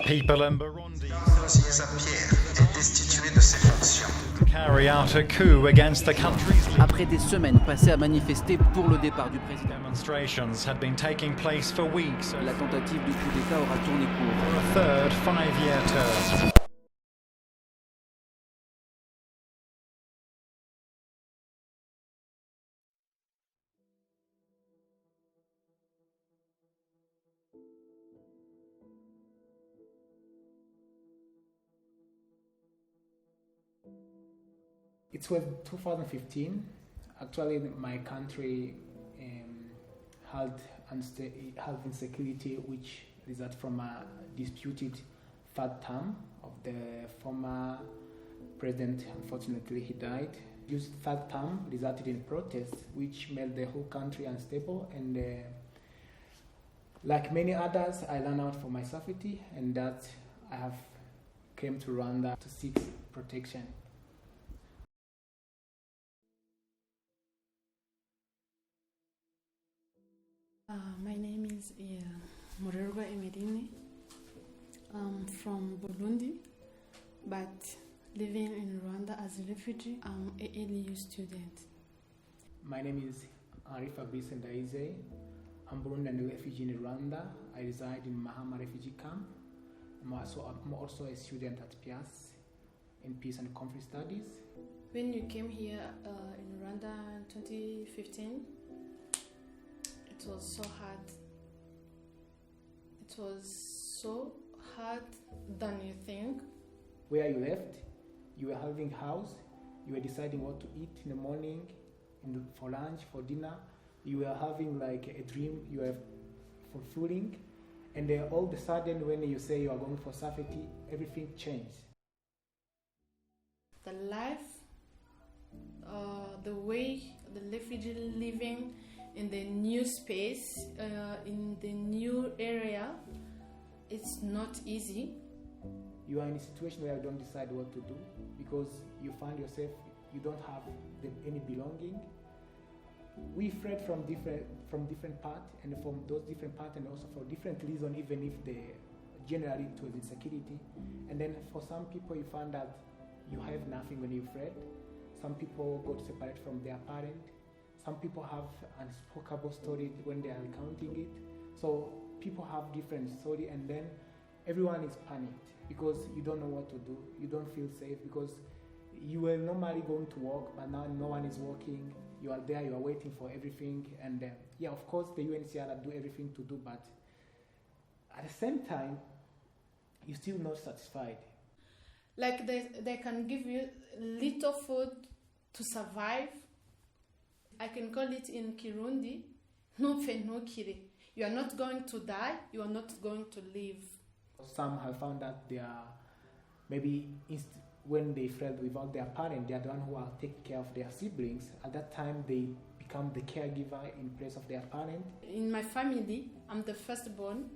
People in Burundi destitué de ses fonctions. carry out a coup against the country's leader. Après des semaines passées à manifester pour le départ du président, Demonstrations had been taking place for weeks la tentative de coup d'État aura tourné court. for a third five-year term. It was 2015. Actually, my country had insecurity, which resulted from a disputed third term of the former president. Unfortunately, he died. This third term resulted in protests, which made the whole country unstable. And like many others, I ran out for my safety, and that I have came to Rwanda to seek protection. My name is Marguerite Barankitse. I'm from Burundi, but living in Rwanda as a refugee. I'm an ALU student. My name is Henri Fabrice and I'm Burundian refugee in Rwanda. I reside in Mahama refugee camp. I'm also a student at TUFS in Peace and Conflict Studies. When you came here in Rwanda in 2015, it was so hard. It was so hard than you think. Where you left, you were having house, you were deciding what to eat in the morning, for lunch, for dinner. You were having like a dream you were fulfilling, and then all of a sudden when you say you are going for safety, everything changed. The life, the way the refugee living in the new space, in the new area, it's not easy. You are in a situation where you don't decide what to do because you find yourself, you don't have any belonging. We fled from different parts, and from those different parts, and also for different reasons, even if generally it was insecurity. And then for some people, you find that you have nothing when you fled. Some people got separated from their parent. Some people have unspoken story when they are recounting it. So people have different story, and then everyone is panicked because you don't know what to do. You don't feel safe because you were normally going to work, but now no one is working. You are there, you are waiting for everything. And yeah, of course, the UNHCR do everything to do, but at the same time, you're still not satisfied. Like they can give you little food to survive. I can call it in Kirundi, no fe no kire. You are not going to die, you are not going to live. Some have found that they are maybe when they fled without their parent, they are the one who are taking care of their siblings. At that time, they become the caregiver in place of their parent. In my family, I'm the firstborn.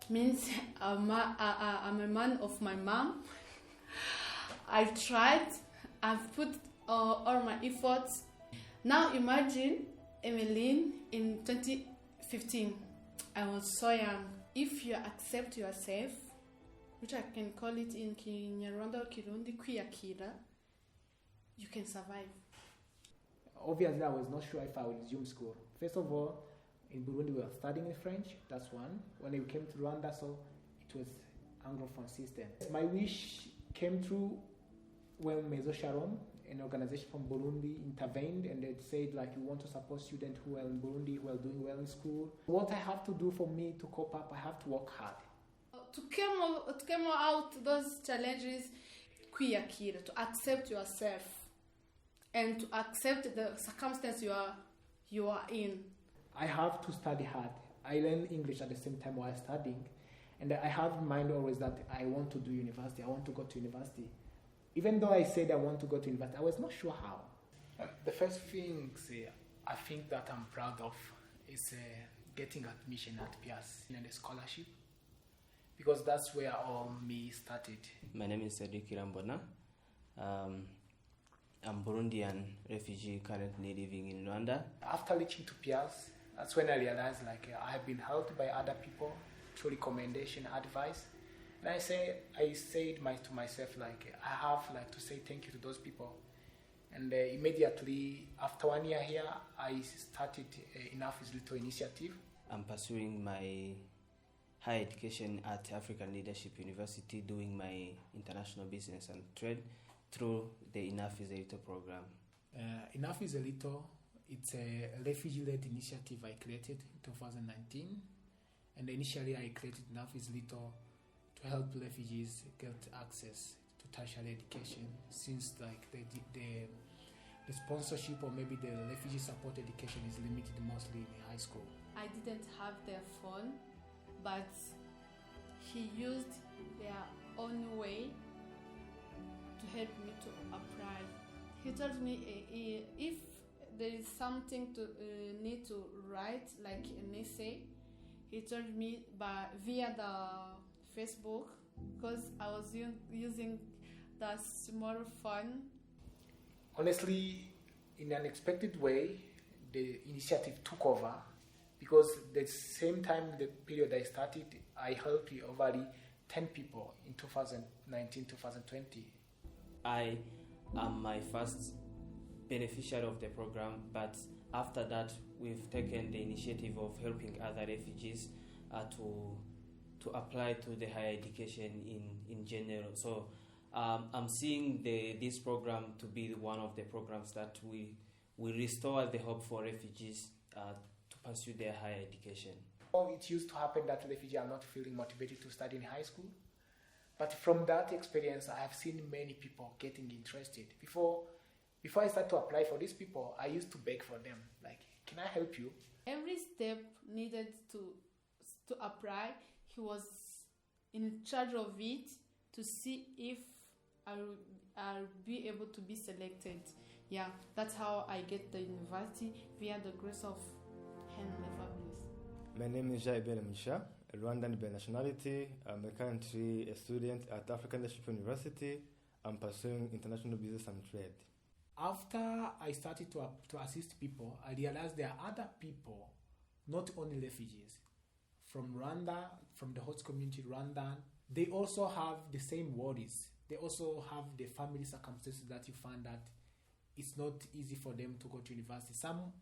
Means I'm a man of my mom. I tried, I've put all my efforts. Now imagine Emmeline in 2015. I was so young. If you accept yourself, which I can call it in Kinyarwanda or Kirundi, kwiyakira, you can survive. Obviously, I was not sure if I would resume school. First of all, in Burundi, we were studying in French. That's one. When we came to Rwanda, so it was Anglophone system. My wish came through when Maison Shalom, an organization from Burundi, intervened, and they said, like, we want to support students who are in Burundi, who are doing well in school. What I have to do for me to cope up, I have to work hard. To come out those challenges, kwiyakira, to accept yourself, and to accept the circumstance you are in. I have to study hard. I learn English at the same time while studying, and I have in mind always that I want to do university. I want to go to university. Even though I said I want to go to university, I was not sure how. The first thing I think that I'm proud of is getting admission at TUFS and a scholarship, because that's where all me started. My name is Cedric Irambona. I'm Burundian refugee currently living in Rwanda. After reaching to TUFS, that's when I realized I have been helped by other people through recommendation, advice. And I said to myself, like, I have like to say thank you to those people. And immediately after 1 year here, I started Enough is Little initiative. I'm pursuing my higher education at African Leadership University, doing my international business and trade through the Enough is a Little program. Enough is a Little, it's a refugee-led initiative I created in 2019. And initially I created Enough is Little to help refugees get access to tertiary education, since like the sponsorship or maybe the refugee support education is limited mostly in high school. I didn't have their phone, but he used their own way to help me to apply. He told me if there is something to need to write, like an essay, he told me via the Facebook, because I was using the small phone. Honestly, in an unexpected way, the initiative took over, because the same time, the period I started, I helped over 10 people in 2019, 2020. I am my first beneficiary of the program, but after that, we've taken the initiative of helping other refugees to apply to the higher education in general. So I'm seeing this program to be one of the programs that we restore the hope for refugees to pursue their higher education. It used to happen that refugees are not feeling motivated to study in high school. But from that experience, I have seen many people getting interested. Before I started to apply for these people, I used to beg for them, like, can I help you? Every step needed to apply, he was in charge of it to see if I'll be able to be selected. Yeah, that's how I get the university, via the grace of Henri Fabrice. My name is Jaibel Misha, a Rwandan by nationality. I'm currently a student at African Leadership University. I'm pursuing international business and trade. After I started to assist people, I realized there are other people, not only refugees, from Rwanda, from the host community Rwandan. They also have the same worries. They also have the family circumstances that you find that it's not easy for them to go to university. Some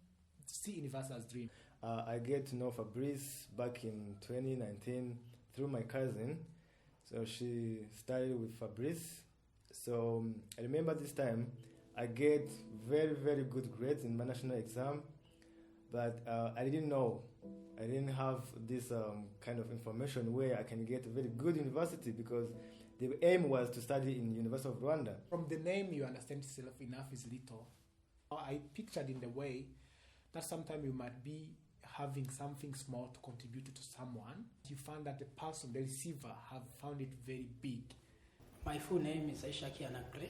see university as dream. I get to know Fabrice back in 2019 through my cousin. So she studied with Fabrice. So I remember this time I get very, very good grades in my national exam, but I didn't know. I didn't have this kind of information where I can get a very good university, because the aim was to study in University of Rwanda. From the name, you understand yourself, Enough is Little. I pictured in the way that sometimes you might be having something small to contribute to someone. You find that the person, the receiver, have found it very big. My full name is Aishaki Anakre.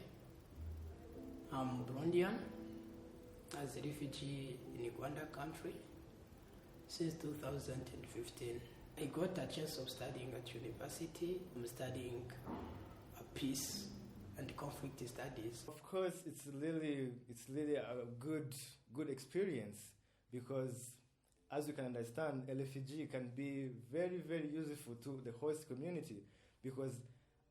I'm Burundian, as a refugee in Rwanda country since 2015. I got a chance of studying at university. I'm studying peace and conflict studies. Of course, it's really a good experience, because as you can understand, a refugee can be very, very useful to the host community, because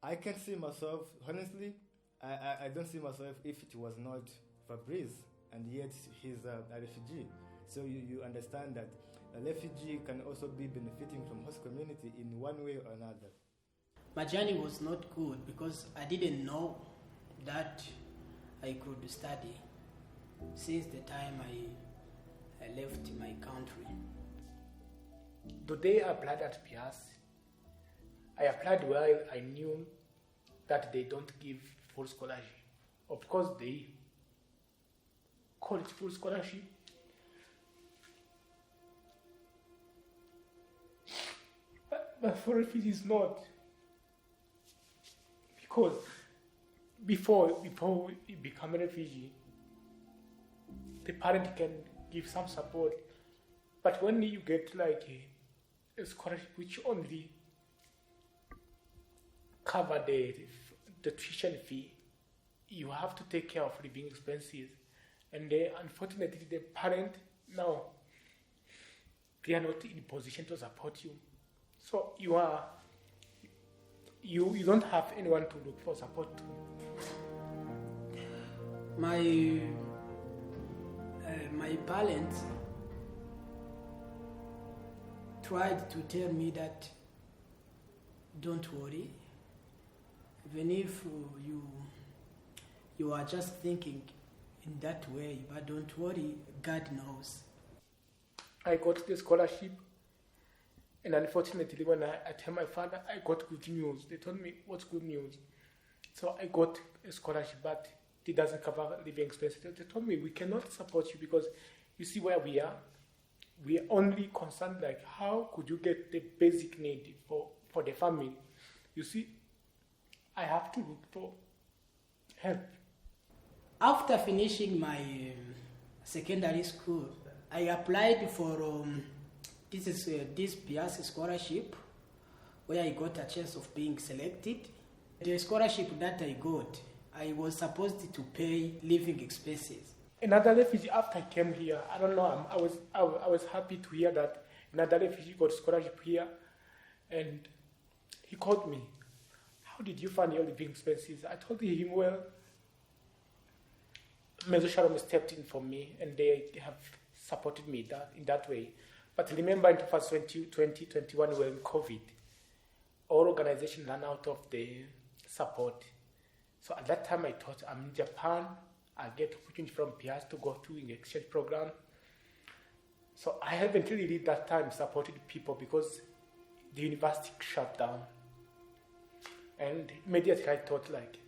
I can see myself, honestly, I don't see myself if it was not Fabrice, and yet he's a refugee. So you understand that a refugee can also be benefiting from host community in one way or another. My journey was not good because I didn't know that I could study since the time I left my country. The day I applied at PIAS, I applied while I knew that they don't give full scholarship. Of course, they call it full scholarship. But for refugees, not. Because before you become a refugee, the parent can give some support. But when you get like a scholarship which only cover the tuition fee, you have to take care of living expenses. And unfortunately, the parent now, they are not in a position to support you. So you are you don't have anyone to look for support to. My parents tried to tell me that don't worry, even if you are just thinking in that way, but don't worry, God knows. I got the scholarship, and unfortunately when I tell my father I got good news, they told me, what's good news? So I got a scholarship, but it doesn't cover living expenses. They told me, we cannot support you because you see where we are. We are only concerned like how could you get the basic need for the family. You see, I have to look for help. After finishing my secondary school, I applied for this PIAS scholarship, where I got a chance of being selected. The scholarship that I got, I was supposed to pay living expenses. Another refugee, after I came here, I don't know, I was happy to hear that another refugee got scholarship here, and he called me. How did you fund your living expenses? I told him, well, Maison Shalom stepped in for me, and they have supported me in that way. But remember, in 2021, we were in COVID. All organizations ran out of the support. So at that time, I thought, I'm in Japan. I get opportunity from PIAS to go through an exchange program. So I haven't really that time supported people because the university shut down. And immediately I thought, like,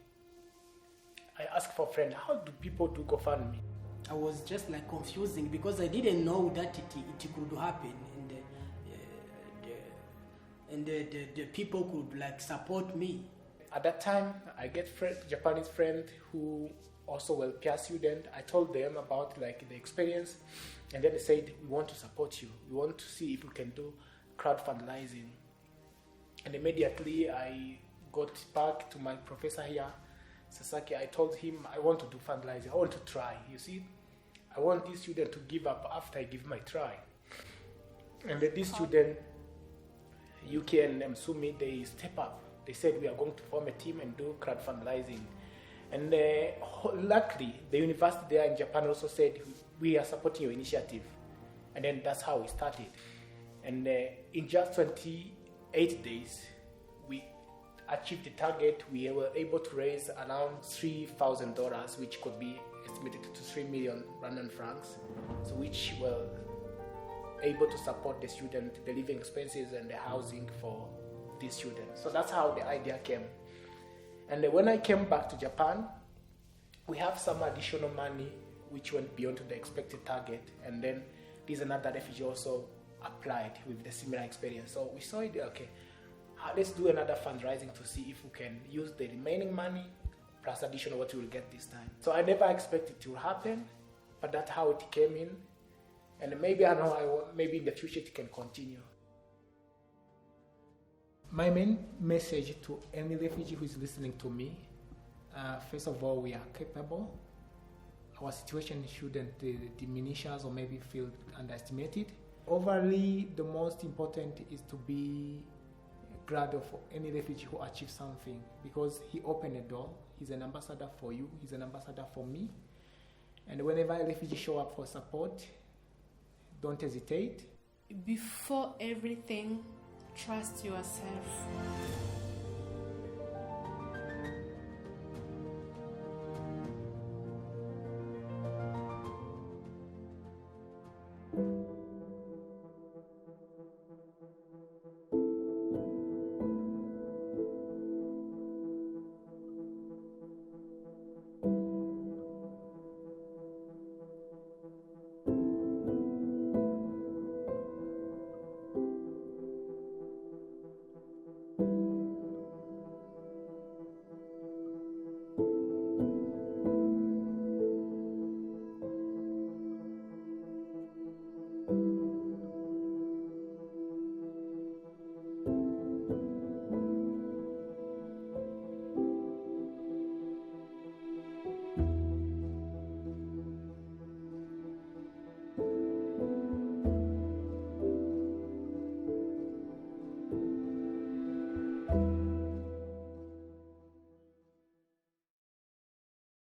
I asked for a friend, how do people do GoFundMe? I was just like confusing because I didn't know that it could happen, and the people could like support me. At that time, I get Japanese friend who also were PIAS student. I told them about like the experience, and then they said, we want to support you. We want to see if we can do crowdfunding. And immediately I got back to my professor here, Sasaki. I told him I want to do fundraising. I want to try. You see, I want this student to give up after I give my try. And this student, UK and Msumi, they step up. They said we are going to form a team and do crowdfunding. And luckily, the university there in Japan also said, we are supporting your initiative. And then that's how we started. And in just 28 days, we achieved the target. We were able to raise around $3,000, which could be estimated to 3 million Rwandan francs, so which were able to support the student, the living expenses and the housing for these students. So that's how the idea came. And when I came back to Japan, we have some additional money which went beyond the expected target. And then there's another refugee also applied with the similar experience. So we saw it, okay, let's do another fundraising to see if we can use the remaining money plus additional what we will get this time. So I never expected it to happen, but that's how it came in. And maybe maybe in the future it can continue. My main message to any refugee who is listening to me, first of all, we are capable. Our situation shouldn't diminish us or maybe feel underestimated. Overall, the most important is to be glad of any refugee who achieves something, because he opened a door. He's an ambassador for you. He's an ambassador for me. And whenever a refugee show up for support, don't hesitate. Before everything, trust yourself.